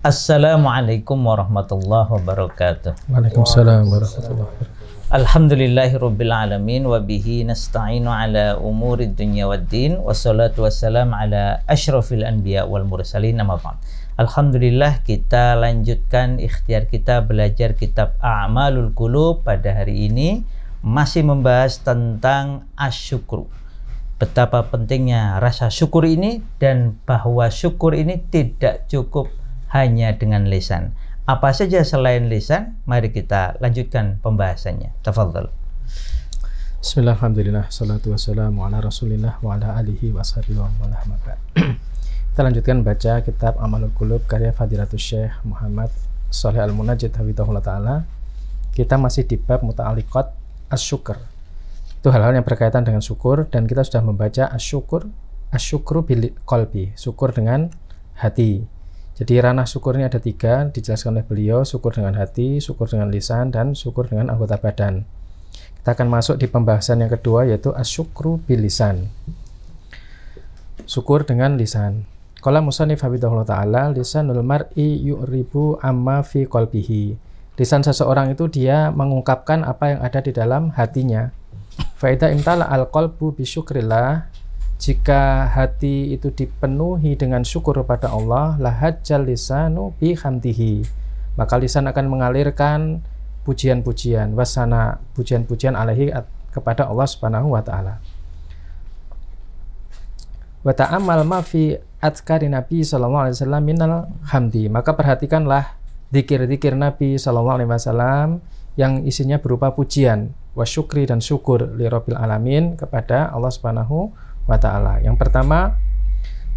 Assalamualaikum warahmatullahi wabarakatuh. Waalaikumsalam warahmatullahi wabarakatuh. Alhamdulillahirabbil alamin wa bihi nasta'inu ala umurid dunya waddin wassalatu wassalam ala asyrafil anbiya wal mursalin amma ba'd. Alhamdulillah, kita lanjutkan ikhtiar kita belajar kitab A'malul Qulub. Pada hari ini masih membahas tentang asyukru. Betapa pentingnya rasa syukur ini, dan bahwa syukur ini tidak cukup hanya dengan lisan. Apa saja selain lisan? Mari kita lanjutkan pembahasannya. Tafadhal. Bismillah, alhamdulillah, salatu wassalamu ala rasulillah wa ala alihi wa sahbihi wa man wala. Kita lanjutkan baca kitab A'malul Qulub karya Fadilatul Syekh Muhammad Shalih Al-Munajjid hafizahullah ta'ala. Kita masih di bab muta'alliqat asyukur. Itu hal-hal yang berkaitan dengan syukur, dan kita sudah membaca asyukru bil qalbi, syukur dengan hati. Jadi ranah syukur ini ada 3, dijelaskan oleh beliau: syukur dengan hati, syukur dengan lisan, dan syukur dengan anggota badan. Kita akan masuk di pembahasan yang kedua, yaitu asyukru bil lisan, syukur dengan lisan. Qala musannif hafizahullah ta'ala, lisanul mar'i yu'ribu amma fi qalbihi. Lisan seseorang itu dia mengungkapkan apa yang ada di dalam hatinya. Fa idza imtala al-qalbu bi syukrillah, jika hati itu dipenuhi dengan syukur kepada Allah, lahajjal lisanu bi hamdihi, maka lisan akan mengalirkan pujian-pujian, wasana, pujian-pujian alaihi, kepada Allah Subhanahu wa taala. Wa ta'ammal ma fi azkari Nabi sallallahu alaihi wasallam minal hamdi, maka perhatikanlah zikir-zikir Nabi sallallahu alaihi wasallam yang isinya berupa pujian, wa syukri, dan syukur li rabbil alamin, kepada Allah Subhanahu wa ta'ala. Yang pertama,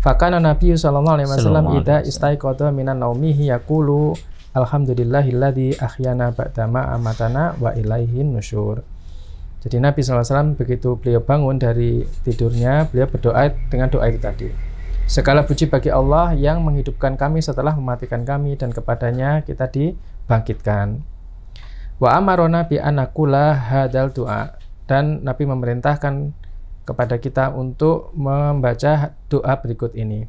fakana Nabi sallallahu alaihi wasallam idza istaiqadha minan naumihi yaqulu alhamdulillahilladzi ahyana ba'dama amatana wa ilaihin nusyur. Jadi Nabi sallallahu alaihi wasallam begitu beliau bangun dari tidurnya, beliau berdoa dengan doa itu tadi: segala puji bagi Allah yang menghidupkan kami setelah mematikan kami, dan kepadanya kita dibangkitkan. Wa amarona bi anakula hadal doa, dan Nabi memerintahkan kepada kita untuk membaca doa berikut ini: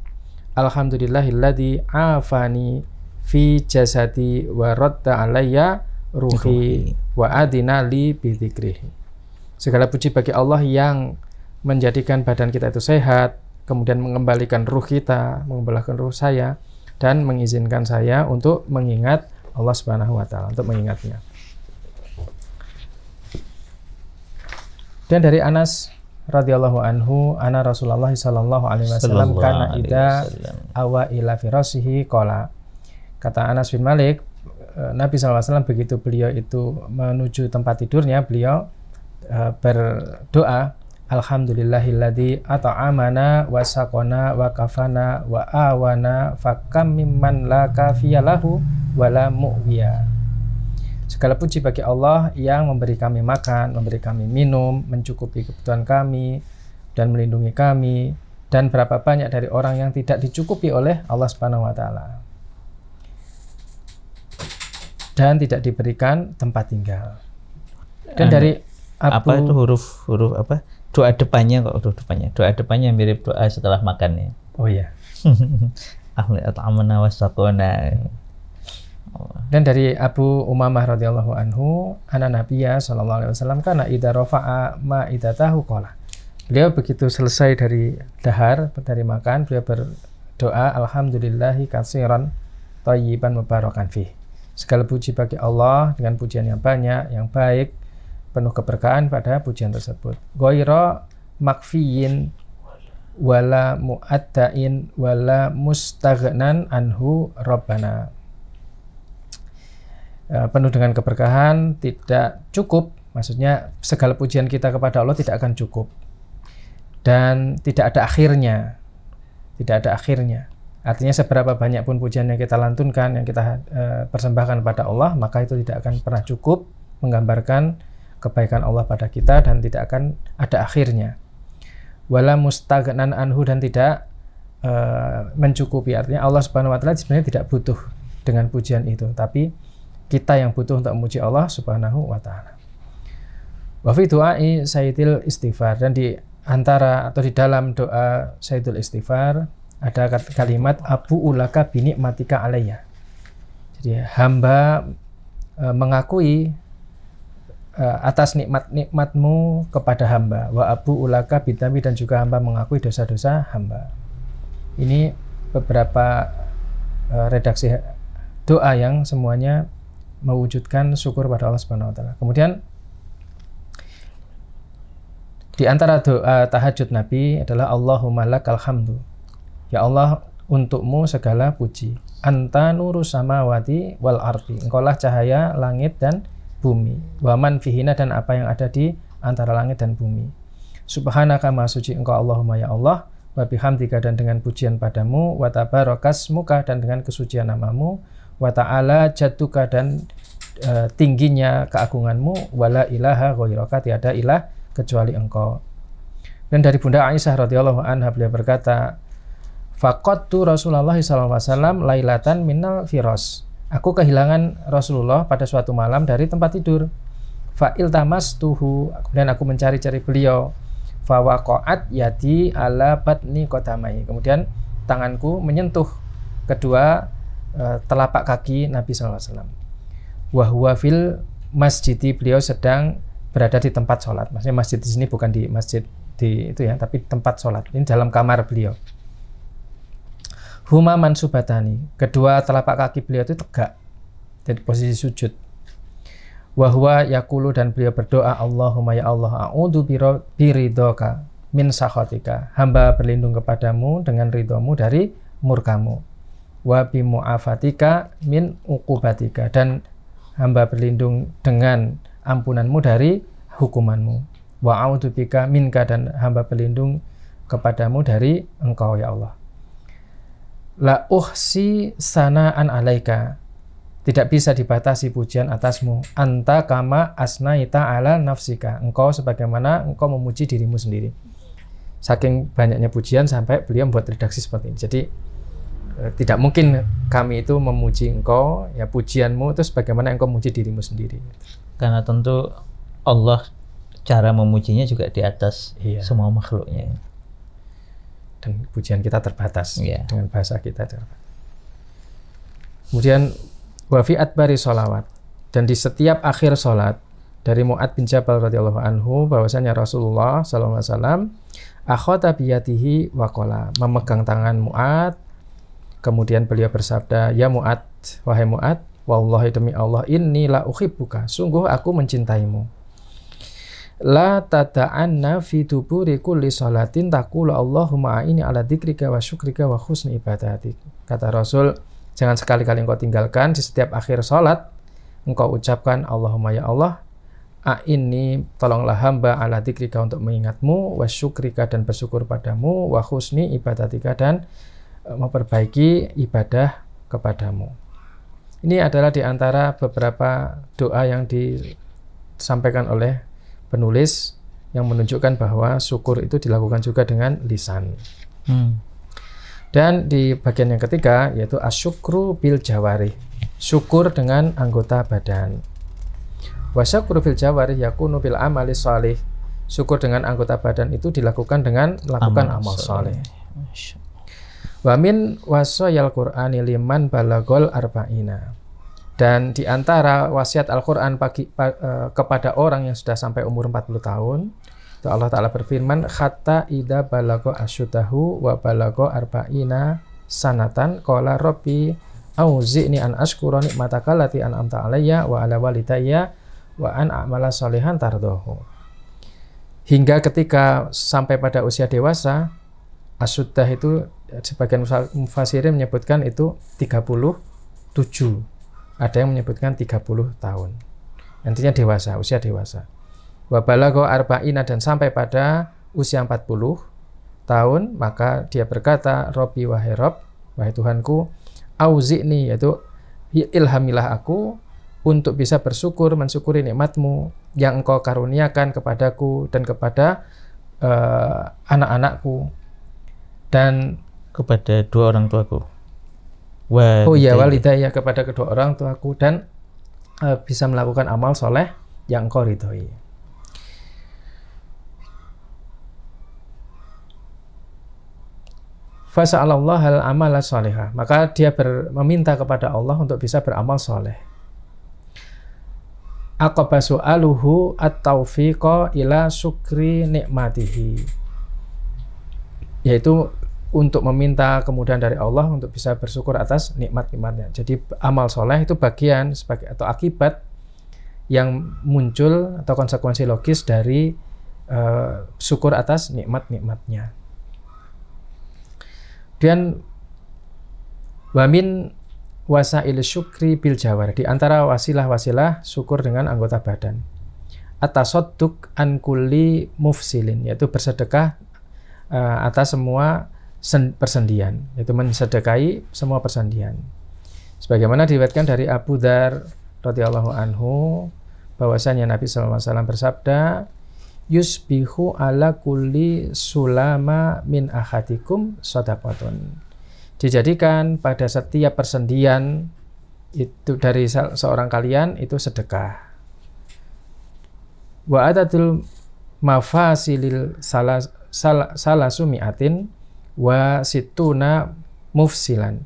alhamdulillahilladzi afani fi jasadi wa radda alayya ruhi wa adina li bi dzikrih. Segala puji bagi Allah yang menjadikan badan kita itu sehat, kemudian mengembalikan ruh kita, mengembalikan ruh saya, dan mengizinkan saya untuk mengingat Allah Subhanahu wa taala, untuk mengingatnya. Dan dari Anas radhiyallahu anhu, ana Rasulullah sallallahu alaihi wasallam kana ida awa ila firasihi qala. Kata Anas bin Malik, Nabi sallallahu alaihi wasallam begitu beliau itu menuju tempat tidurnya, beliau berdoa: alhamdulillahilladzi at'amana wa saqana wa kafana wa awana fakam mimman la kafiyalahu wa la mu'wiya. Segala puji bagi Allah yang memberi kami makan, memberi kami minum, mencukupi kebutuhan kami, dan melindungi kami. Dan berapa banyak dari orang yang tidak dicukupi oleh Allah Subhanahu wa taala, dan tidak diberikan tempat tinggal. Dan dari apa itu huruf apa? Doa depannya kok, doa depannya mirip doa setelah makannya. Oh iya. At'amana wasaqona. Dan dari Abu Umamah radhiyallahu anhu, anna Nabiyya sallallahu alaihi wasallam kana idza rafa'a ma'idatahu qala. Beliau begitu selesai dari dahar, dari makan, beliau berdoa: alhamdulillahi katsiran thayyiban mubarakan fih. Segala puji bagi Allah dengan pujian yang banyak, yang baik, penuh keberkahan pada pujian tersebut. Ghaira makfiyin wala mu'adda'in wala mustaghnan anhu rabbana. Penuh dengan keberkahan, tidak cukup, maksudnya segala pujian kita kepada Allah tidak akan cukup, dan tidak ada akhirnya, artinya seberapa banyak pun pujian yang kita lantunkan, yang kita persembahkan pada Allah, maka itu tidak akan pernah cukup menggambarkan kebaikan Allah pada kita, dan tidak akan ada akhirnya. Wala mustaghnan anhu, dan tidak mencukupi, artinya Allah Subhanahu wa taala sebenarnya tidak butuh dengan pujian itu, tapi kita yang butuh untuk memuji Allah Subhanahu wa taala. Wa fi du'ai sayyidil istighfar, dan di antara atau di dalam doa sayyidul istighfar ada kalimat abu ulaka binikmatika alayya. Jadi hamba mengakui atas nikmat-nikmatmu kepada hamba. Wa abu ulaka bidami, dan juga hamba mengakui dosa-dosa hamba. Ini beberapa redaksi doa yang semuanya mewujudkan syukur pada Allah Subhanahu wa taala. Kemudian di antara doa tahajud Nabi adalah Allahumma lakal hamdu. Ya Allah, untukmu segala puji. Anta nuru samawati wal ardi. Engkaulah cahaya langit dan bumi. Waman fihina, dan apa yang ada di antara langit dan bumi. Subhanaka, maha suci engkau Allahumma ya Allah. Wa bihamdika, dan dengan pujian padamu. Wa tabarakasmuka, dan dengan kesucian namamu. Wa ta'ala jadduka, dan tingginya keagunganmu. Wala ilaha ghairaka, tiada ilah kecuali engkau. Dan dari Bunda Aisyah radhiyallahu anha, beliau berkata, faqadtu Rasulullah SAW lailatan minal firas. Aku kehilangan Rasulullah pada suatu malam dari tempat tidur. Fa'il tamastuhu, kemudian aku mencari-cari beliau. Fawaqa'at yadi ala batni qadamai. Kemudian tanganku menyentuh kedua telapak kaki Nabi SAW. Wa huwa fil masjidi, beliau sedang berada di tempat sholat. Maksudnya masjid di sini bukan di masjid di itu ya, tapi tempat sholat. Ini dalam kamar beliau. Huma mansubatani, kedua telapak kaki beliau itu tegak dari posisi sujud. Wahwa yakulu, dan beliau berdoa, Allahumma ya Allah, a'udzu biridhoka min sakhatika. Hamba berlindung kepadamu dengan ridhomu dari murkamu. Wa bimu'afatika min uqubatika, dan hamba berlindung dengan ampunanmu dari hukumanmu. Wa a'udzu bika minka, dan hamba berlindung kepadamu dari engkau ya Allah. La uhsi sana'an alaika, tidak bisa dibatasi pujian atasmu. Anta kama asnaita ala nafsika, engkau sebagaimana engkau memuji dirimu sendiri. Saking banyaknya pujian sampai beliau membuat redaksi seperti ini. Jadi tidak mungkin kami itu memuji engkau, ya pujianmu itu sebagaimana engkau memuji dirimu sendiri. Karena tentu Allah cara memujinya juga di atas semua makhluknya. Dan pujian kita terbatas dengan bahasa kita. Kemudian wa fi adbari sholawat, dan di setiap akhir sholat, dari Mu'ad bin Jabal radhiyallahu anhu, bahwasanya Rasulullah sallallahu alaihi wasallam akhadha biyadihi wa qala, memegang tangan Mu'ad, kemudian beliau bersabda, ya Mu'ad, wahai Mu'ad, wallahi demi Allah, inni la uhibbuka, sungguh aku mencintaimu. La tada'anna fi duburi kulli sholatin taqulu Allahumma a'inni ala dzikrika wa syukrika wa husni ibadatik. Kata Rasul, jangan sekali-kali engkau tinggalkan di setiap akhir sholat engkau ucapkan Allahumma ya Allah, a'inni, tolonglah hamba, ala dzikrika, untuk mengingatmu, wa syukrika, dan bersyukur padamu, wa husni ibadatika, dan memperbaiki ibadah kepadamu. Ini adalah di antara beberapa doa yang disampaikan oleh penulis yang menunjukkan bahwa syukur itu dilakukan juga dengan lisan. Dan di bagian yang ketiga yaitu asyukru bil jawarih, syukur dengan anggota badan. Wasyukru bil jawarih yakunu bil amali shalih, syukur dengan anggota badan itu dilakukan dengan melakukan amal saleh. Wa min wasayal Qur'ani liman balagol arba'ina, dan di antara wasiat Al-Quran kepada orang yang sudah sampai umur 40 tahun, itu Allah Ta'ala berfirman, hatta idza balago asyudahu wa balago arba'ina sanatan qala rabbi auzi'ni an ashkura ni'mataka allati an'amta alayya wa ala walidayya wa an a'mala sholihan tardahu. Hingga ketika sampai pada usia dewasa, asyudah itu sebagian mufassirin menyebutkan itu 37. Ada yang menyebutkan 30 tahun. Nantinya dewasa, usia dewasa. Wa balagha arba'ina, dan sampai pada usia 40 tahun, maka dia berkata, Rabbi wahai Rabb, wahai Tuhanku, auzi'ni, yaitu ilhamilah aku untuk bisa bersyukur, mensyukuri nikmatmu yang engkau karuniakan kepadaku dan kepada anak-anakku dan kepada dua orang tuaku. Walidayya, kepada kedua orang tuaku, dan bisa melakukan amal soleh yang engkau ridhoi. fasa'alallahal amala sholihah, maka dia meminta kepada Allah untuk bisa beramal soleh. Aqaba su'aluhu at-taufiqa ila syukri nikmatihi, yaitu untuk meminta kemudahan dari Allah untuk bisa bersyukur atas nikmat-nikmatnya. Jadi amal soleh itu bagian sebagai atau akibat yang muncul atau konsekuensi logis dari syukur atas nikmat-nikmatnya. Dan wamin wasail syukri bil jawar, di antara wasilah-wasilah syukur dengan anggota badan. Atasadduk an kulli mufsilin, yaitu bersedekah atas semua persendian, yaitu mensedekahi semua persendian. Sebagaimana diriwayatkan dari Abu Dzar radhiyallahu anhu bahwasanya Nabi sallallahu alaihi wasallam bersabda, yusbihu ala kulli sulama min ahadikum shadaqatun. Dijadikan pada setiap persendian itu dari seorang kalian itu sedekah. Wa adatul mafasilil salasumiatin wa situna mufsilan.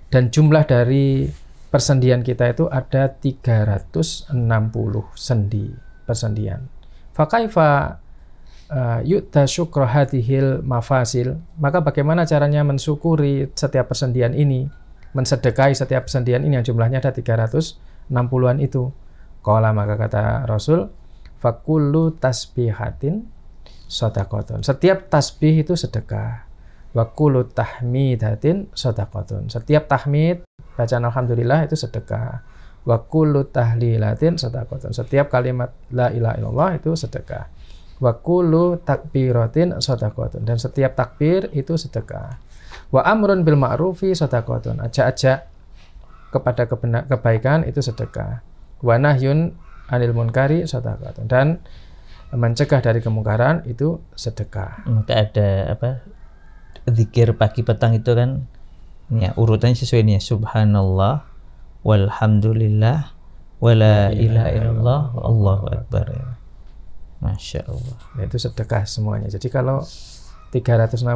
Dan jumlah dari persendian kita itu ada 360 sendi persendian. Fakaifa yu'ta syukra hadhil mafasil, maka bagaimana caranya mensyukuri setiap persendian ini, mensedekahi setiap persendian ini yang jumlahnya ada 360-an itu. Qala, maka kata Rasul, fakullu tasbihatin shadaqatun, setiap tasbih itu sedekah. Wa kullu tahmidatin shadaqatun, setiap tahmid bacaan alhamdulillah itu sedekah. Wa kullu tahlilatin shadaqatun, setiap kalimat la ilaha illallah itu sedekah. Wa kullu takbiratin shadaqatun, dan setiap takbir itu sedekah. Wa amrun bil ma'rufi shadaqatun, ajak-ajak kepada kebaikan itu sedekah. Wa nahyun anil munkari shadaqatun, dan mencegah dari kemungkaran itu sedekah. Maka ada zikir pagi petang itu kan ya urutannya sesuai nih, subhanallah walhamdulillah wala ilaha illallah Allahu akbar. Masya Allah. Nah, itu sedekah semuanya. Jadi kalau 360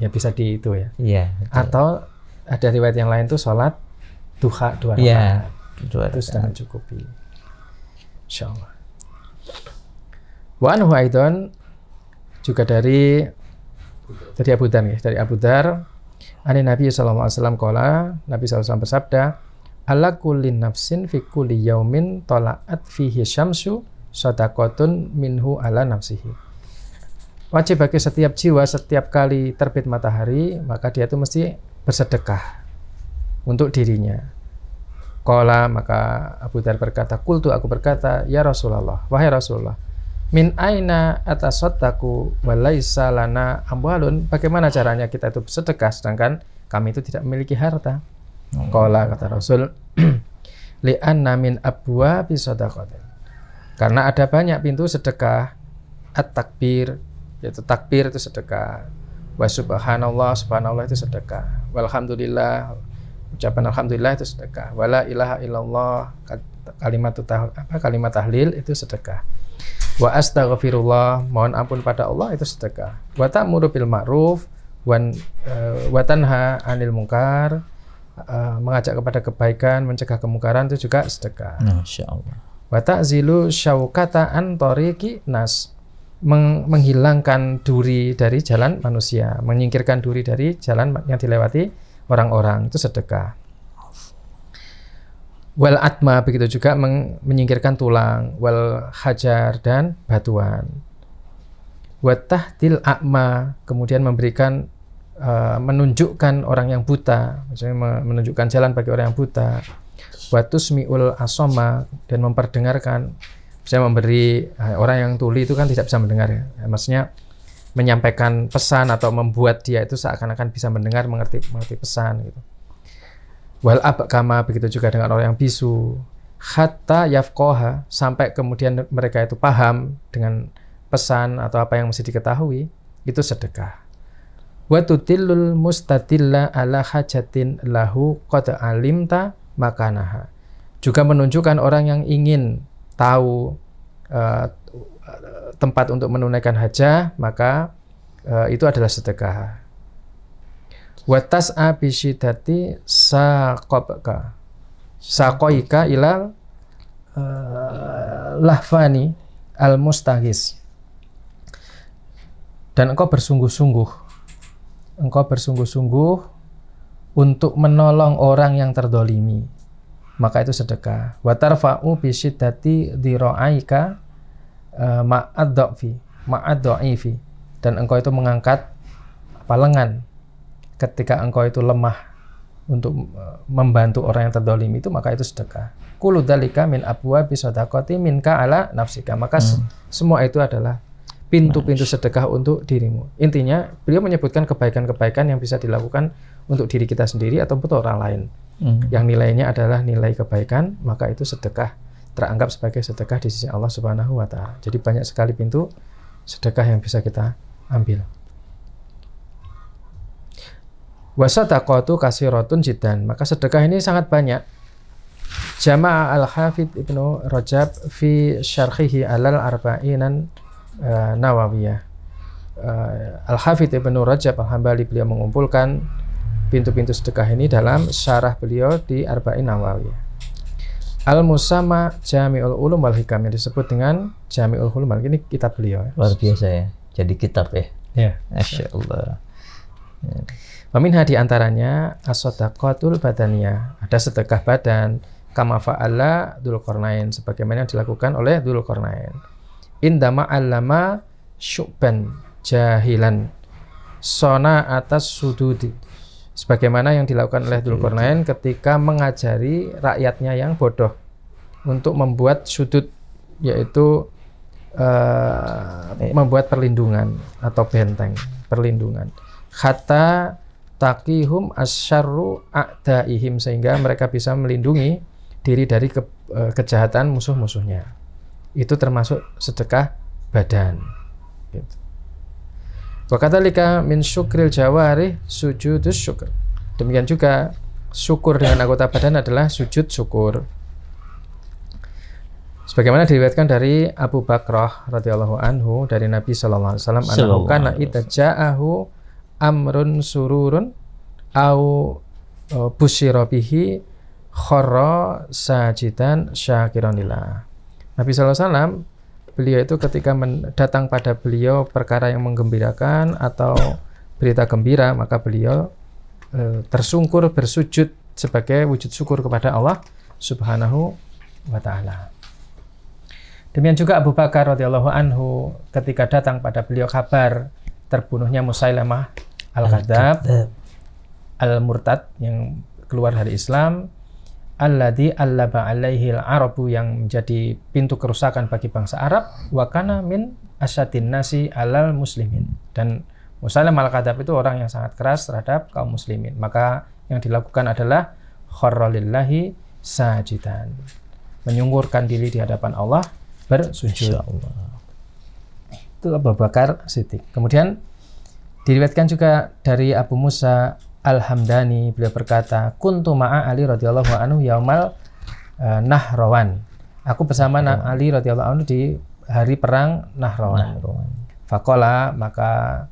ya bisa di itu ya. Iya. Atau ada riwayat yang lain tuh sholat duha 2 rakaat. Iya. Itu sudah mencukupi. Insyaallah. Wa anhu aidan, juga dari Abu Dzar ya, dari Abu Dzar, ani Nabi sallallahu alaihi wasallam qala, Nabi sallallahu alaihi wasallam bersabda, ala kulli nafsin fi kulli yaumin tala'at fihi syamsu shadaqatun minhu ala nafsihi. Wajib bagi setiap jiwa setiap kali terbit matahari, maka dia itu mesti bersedekah untuk dirinya. Qala, maka Abu Dzar berkata, qultu, aku berkata, ya Rasulullah, wahai Rasulullah, min aina atasaddaqu wa laisa lana amwalun, bagaimana caranya kita itu bersedekah sedangkan kami itu tidak memiliki harta? Qala, kata Rasul, li'anna min abwabi shadaqatin, karena ada banyak pintu sedekah. At-takbir, yaitu takbir itu sedekah. Wa subhanallah, subhanallah itu sedekah. Walhamdulillah, ucapan alhamdulillah itu sedekah. Wala ilaha illallah, kalimat tahlil itu sedekah. Wa astaghfirullah, mohon ampun pada Allah itu sedekah. Wa ta'muru bil ma'ruf wa tanha 'anil munkar, mengajak kepada kebaikan, mencegah kemungkaran itu juga sedekah. Masyaallah. Wa ta'zilu syaukata an tariqi nas, menghilangkan duri dari jalan manusia, menyingkirkan duri dari jalan yang dilewati orang-orang, itu sedekah. Wal atma, begitu juga menyingkirkan tulang, wal hajar, dan batuan. Wa tahdil a'ma, kemudian memberikan menunjukkan orang yang buta, maksudnya menunjukkan jalan bagi orang yang buta. Wa tusmi'ul asoma, dan memperdengarkan, bisa memberi orang yang tuli itu kan tidak bisa mendengar ya. Maksudnya menyampaikan pesan atau membuat dia itu seakan-akan bisa mendengar, mengerti pesan gitu. Wal abkama, begitu juga dengan orang yang bisu. Hatta yafqaha, sampai kemudian mereka itu paham dengan pesan atau apa yang mesti diketahui, itu sedekah. Wa tutillul mustadilla ala hajatin lahu qad alimta makanaha, juga menunjukkan orang yang ingin tahu tempat untuk menunaikan hajah, maka itu adalah sedekah. Wa tas'a bi syiddati saqoika ilal lahfani al-mustahis. Dan engkau bersungguh-sungguh untuk menolong orang yang terdolimi, maka itu sedekah. Wa tarfa'u bi syiddati dhira'aika ma'ad-dha'ifi. Dan engkau itu mengangkat lengan ketika engkau itu lemah untuk membantu orang yang terdolimi, itu maka itu sedekah. Kullu dzalika min abwabi shadaqati minka ala nafsika. Maka semua itu adalah pintu-pintu sedekah untuk dirimu. Intinya beliau menyebutkan kebaikan-kebaikan yang bisa dilakukan untuk diri kita sendiri atau untuk orang lain. Yang nilainya adalah nilai kebaikan, maka itu sedekah, teranggap sebagai sedekah di sisi Allah Subhanahu wa taala. Jadi banyak sekali pintu sedekah yang bisa kita ambil. Wasadaqatu kasiratun jiddan. Maka sedekah ini sangat banyak. Jama'a al-Hafidz Ibnu Rajab fi syarhihi alal arba'inan Nawawiyah. Al-Hafidz Ibnu Rajab Al-Hambali beliau mengumpulkan pintu-pintu sedekah ini dalam syarah beliau di Arba'in Nawawiyah. Al-Musamma Jami'ul Ulum wal Hikam, yang disebut dengan Jami'ul Ulum. Ini kitab beliau. Luar biasa ya. Jadi kitab ya. Ya. Masya Allah. Waminha di antaranya as-shadaqatul badaniyah. Ada sedekah badan, kama fa'ala Dzulqarnain, sebagaimana yang dilakukan oleh Dzulqarnain. Indama allama syu'ban jahilan sona atas sududi, sebagaimana yang dilakukan oleh Dzulqarnain ketika mengajari rakyatnya yang bodoh untuk membuat sudut, yaitu membuat perlindungan atau benteng perlindungan. Hatta taqihum asyarru a'daihim, sehingga mereka bisa melindungi diri dari kejahatan musuh-musuhnya. Itu termasuk sedekah badan. Gitu. Wa kadzalika min syukril jawarih sujudus syukur. Demikian juga syukur dengan anggota badan adalah sujud syukur. Sebagaimana diriwayatkan dari Abu Bakrah radhiyallahu anhu dari Nabi sallallahu alaihi wasallam, annahu kana idza ja'ahu amrun sururun au busyira bihi kharra sajidan syakiran lillah. Nabi sallallahu alaihi wasallam, beliau itu ketika datang pada beliau perkara yang menggembirakan atau berita gembira, maka beliau tersungkur bersujud sebagai wujud syukur kepada Allah Subhanahu wa taala. Demikian juga Abu Bakar radhiyallahu anhu ketika datang pada beliau kabar terbunuhnya Musailamah al-Kadzab al-Murtad, yang keluar dari Islam, alladzi allaba alaihi al-arabu, yang menjadi pintu kerusakan bagi bangsa Arab, wa kana min asyadin nasi alal muslimin, dan Musailamah al-Kadzab itu orang yang sangat keras terhadap kaum muslimin. Maka yang dilakukan adalah kharra lillahi sajidan, menyungkurkan diri di hadapan Allah bersujud. Itu Abu Bakar Siddiq. Kemudian diriwayatkan juga dari Abu Musa Al-Hamdani, beliau berkata, kuntu ma'a Ali radhiyallahu anhu yaumal Nahrawan. Aku bersama Ali radhiyallahu anhu di hari perang Nahrawan. Faqala, maka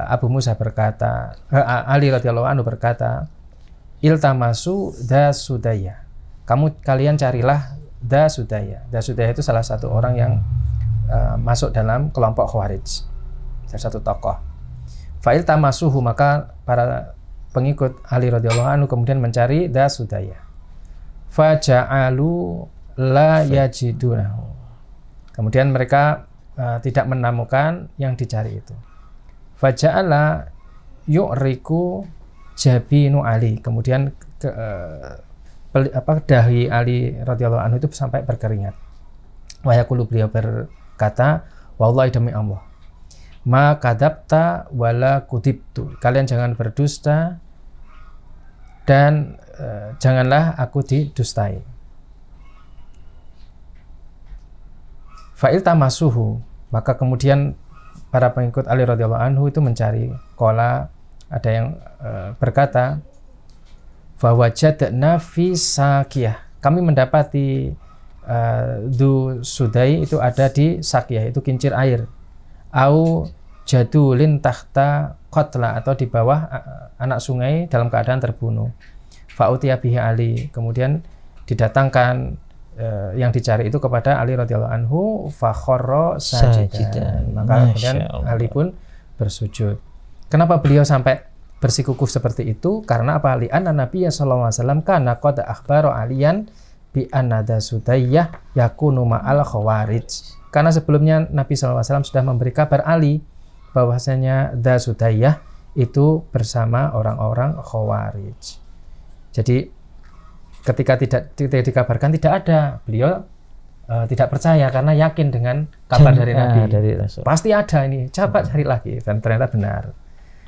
Abu Musa berkata, Ali radhiyallahu anhu berkata, iltamasu da sudaya. Kalian carilah da sudaya. Da sudaya itu salah satu orang yang masuk dalam kelompok Khawarij, salah satu tokoh. Fa'il tamasuhu, maka para pengikut Ali radhiyallahu anhu kemudian mencari da sudaya. Faja'alu la yajidunahu. Kemudian mereka tidak menemukan yang dicari itu. Faja'ala yu'riku jabinu Ali. Kemudian dahi Ali radhiyallahu anhu itu sampai berkeringat. Wa yaqulu, beliau berkata, wallahi demi Allah, ma kadzabta wala kudibtu. Kalian jangan berdusta dan janganlah aku didustai. Fa'il tamasuhu, maka kemudian para pengikut Ali radhiyallahu anhu itu mencari. Qala, ada yang berkata, fa wajadna fi sakiyah, kami mendapati du sudai itu ada di sakiyah, itu kincir air. Au jadulin tahta qatla, atau di bawah anak sungai dalam keadaan terbunuh. Fa'utiya bihi Ali, kemudian didatangkan yang dicari itu kepada Ali radhiyallahu anhu, fakhara sajidan, maka kemudian Ali pun bersujud. Kenapa beliau sampai bersikukuh seperti itu? Karena apa? Li'anna Nabiya sallallahu alaihi wasallam kana qad akhbara aliyan bi anna Sudayyah yakunu ma'al khawarij. Karena sebelumnya Nabi sallallahu alaihi wasallam sudah memberi kabar Ali bahwasanya Sudayyah itu bersama orang-orang khawarij. Jadi ketika tidak dikabarkan tidak ada, beliau tidak percaya karena yakin dengan kabar dari Nabi. Pasti ada ini, coba cari lagi, dan ternyata benar.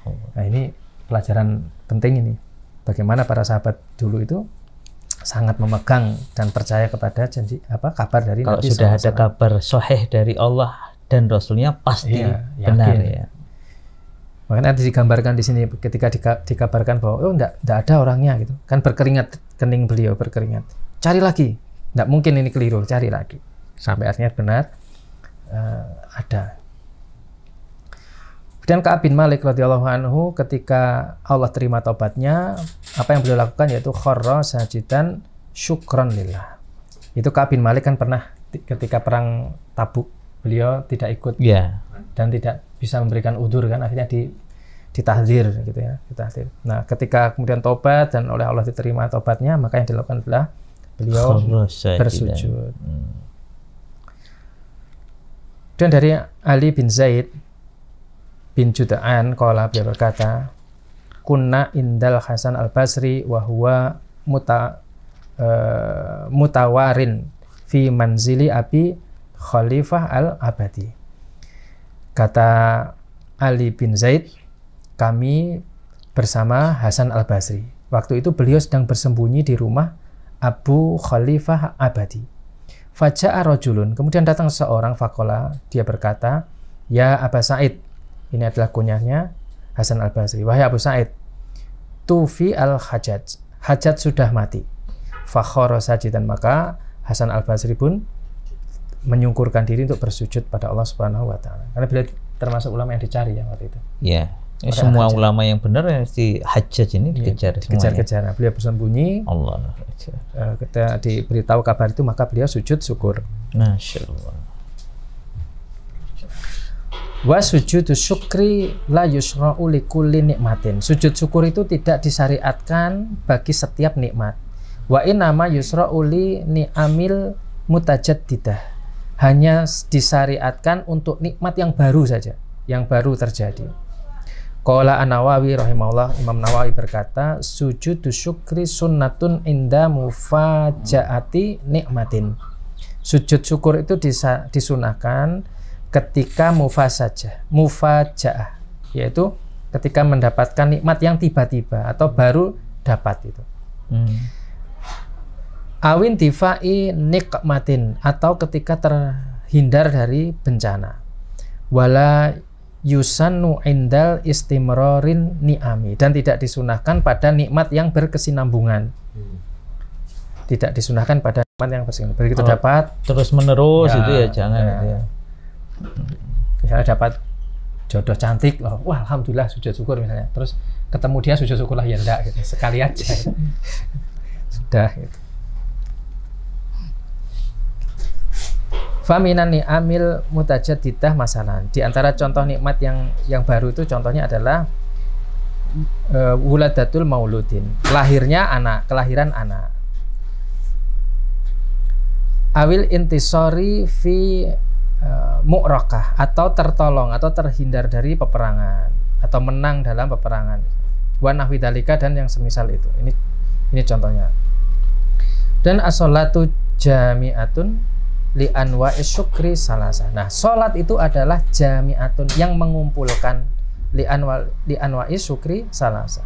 Nah, ini pelajaran penting ini. Bagaimana para sahabat dulu itu sangat memegang dan percaya kepada janji kabar dari Kalau Nabi. Kalau sudah ada kabar sahih dari Allah dan Rasulnya pasti benar ya. Makanya digambarkan di sini ketika dikabarkan bahwa enggak ada orangnya gitu. Kan berkeringat, kening beliau berkeringat. Cari lagi. Enggak mungkin ini keliru, cari lagi. Sampai akhirnya benar ada. Kemudian Ka'ab bin Malik radhiyallahu anhu ketika Allah terima taubatnya, apa yang beliau lakukan yaitu kharra sajidan syukran lillah. Itu Ka'ab bin Malik kan pernah ketika perang Tabuk beliau tidak ikut dan tidak bisa memberikan udzur kan, akhirnya ditahdzir gitu ya, ditahdzir. Nah, ketika kemudian tobat dan oleh Allah diterima tobatnya, maka yang dilakukan adalah beliau bersujud. Dan dari Ali bin Zaid bin Juda'an qala, beliau berkata, kunna indal Hasan al-Basri wa huwa mutawarin fi manzili Abi Khalifah al-Abadi. Kata Ali bin Zaid, kami bersama Hasan al-Basri. Waktu itu beliau sedang bersembunyi di rumah Abu Khalifah Abadi. Faja'a rajulun, kemudian datang seorang, faqala, dia berkata, ya Aba Sa'id, ini adalah kunyahnya Hasan al-Basri. Wahai Abu Sa'id, tufi al-Hajjaj, Hajjaj sudah mati. Fakhara sajidan, maka Hasan al-Basri pun menyungkurkan diri untuk bersujud pada Allah Subhanahu wa taala. Karena beliau termasuk ulama yang dicari ya waktu itu. Iya. Semua ulama yang benar si Hajjaj ini dikejar semuanya. Dikejar. Nah, beliau bersembunyi. Allah. Ketika diberitahu kabar itu, maka beliau sujud syukur. Masya Allah. Wa sujudu syukri la yusra'u li kulli nikmatin. Sujud syukur itu tidak disyariatkan bagi setiap nikmat. Wa innama yusra'u li ni'amil mutajaddidah. Hanya disyariatkan untuk nikmat yang baru saja, yang baru terjadi. Qala An-Nawawi rahimahullah, Imam Nawawi berkata, sujudu syukri sunnatun inda mufajaati nikmatin. Sujud syukur itu disunahkan ketika mufajaah, yaitu ketika mendapatkan nikmat yang tiba-tiba atau baru dapat itu. Awin difa'i nikmatin, atau ketika terhindar dari bencana. Wala yusannu indal istimrorin ni'ami, dan tidak disunahkan pada nikmat yang berkesinambungan. Tidak disunahkan pada nikmat yang berkesinambungan. Begitu dapat terus menerus itu ya jangan. Ya. Misalnya dapat jodoh cantik, wah alhamdulillah sujud syukur misalnya. Terus ketemu dia sujud syukur lah, ya enggak gitu. Sekali aja. Sudah gitu. Faminan ni'amil mutajaddidah masalan. Di antara contoh nikmat yang baru itu contohnya adalah wuladatul mauludin, kelahiran anak. Awil intisori fi mu'rakah, atau tertolong atau terhindar dari peperangan atau menang dalam peperangan. Wa nahwi dzalika, dan yang semisal itu. Ini contohnya. Dan as-sholatu jami'atun li anwa'is syukri salasa. Nah, salat itu adalah jami'atun, yang mengumpulkan li anwa'is syukri salasa.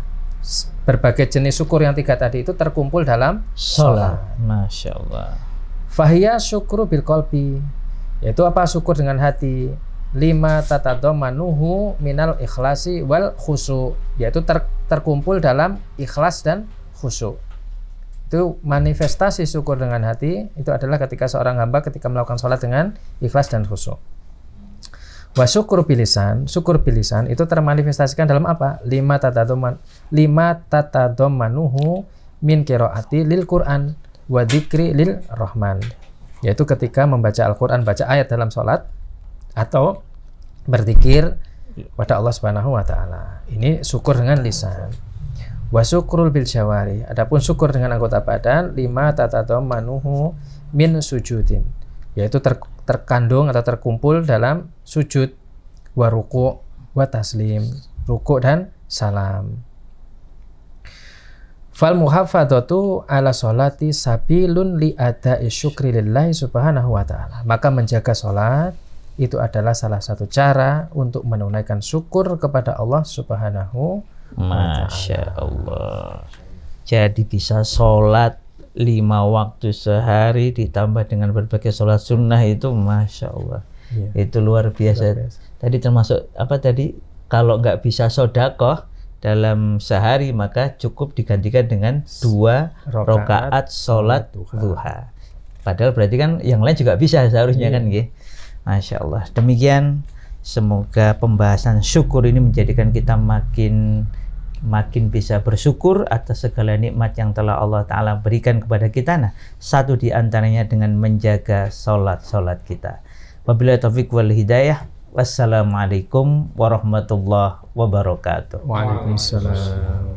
Berbagai jenis syukur yang 3 tadi itu terkumpul dalam salat. Masya Allah. Fahiya syukru bil qalbi, yaitu apa? Syukur dengan hati. Lima tatadamanuhu minal ikhlasi wal khusu, yaitu terkumpul dalam ikhlas dan khusyuk. Itu manifestasi syukur dengan hati itu adalah ketika seorang hamba ketika melakukan sholat dengan ikhlas dan khusyuk. Wa syukur bilisan itu termanifestasikan dalam apa? Lima tatadhammanuhu min qiraati lil Qur'an wa dzikri lil Rahman. Yaitu ketika membaca Al-Qur'an, baca ayat dalam salat atau berzikir pada Allah Subhanahu wa taala. Ini syukur dengan lisan. Wa syukrul bil jawari. Adapun syukur dengan anggota badan, lima tatadhammanuhu min sujudin. Yaitu terkandung atau terkumpul dalam sujud, wa ruku' wa taslim, ruku' dan salam. Fal muhafadzatu ala sholati sabilun li ada'i syukri lillahi subhanahu wa ta'ala. Maka menjaga sholat itu adalah salah satu cara untuk menunaikan syukur kepada Allah subhanahu wa ta'ala. Masya Allah. Jadi bisa sholat 5 waktu sehari ditambah dengan berbagai sholat sunnah itu Masya Allah. Itu luar biasa. Tadi termasuk apa tadi? Kalau nggak bisa sodakoh dalam sehari maka cukup digantikan dengan 2 rakaat sholat duha. Padahal berarti kan yang lain juga bisa seharusnya kan gitu. Masya Allah. Demikian, semoga pembahasan syukur ini menjadikan kita makin bisa bersyukur atas segala nikmat yang telah Allah Ta'ala berikan kepada kita. Nah, satu di antaranya dengan menjaga sholat kita. Wabillahi taufiq wal hidayah. Wassalamualaikum warahmatullahi wabarakatuh. Waalaikumsalam.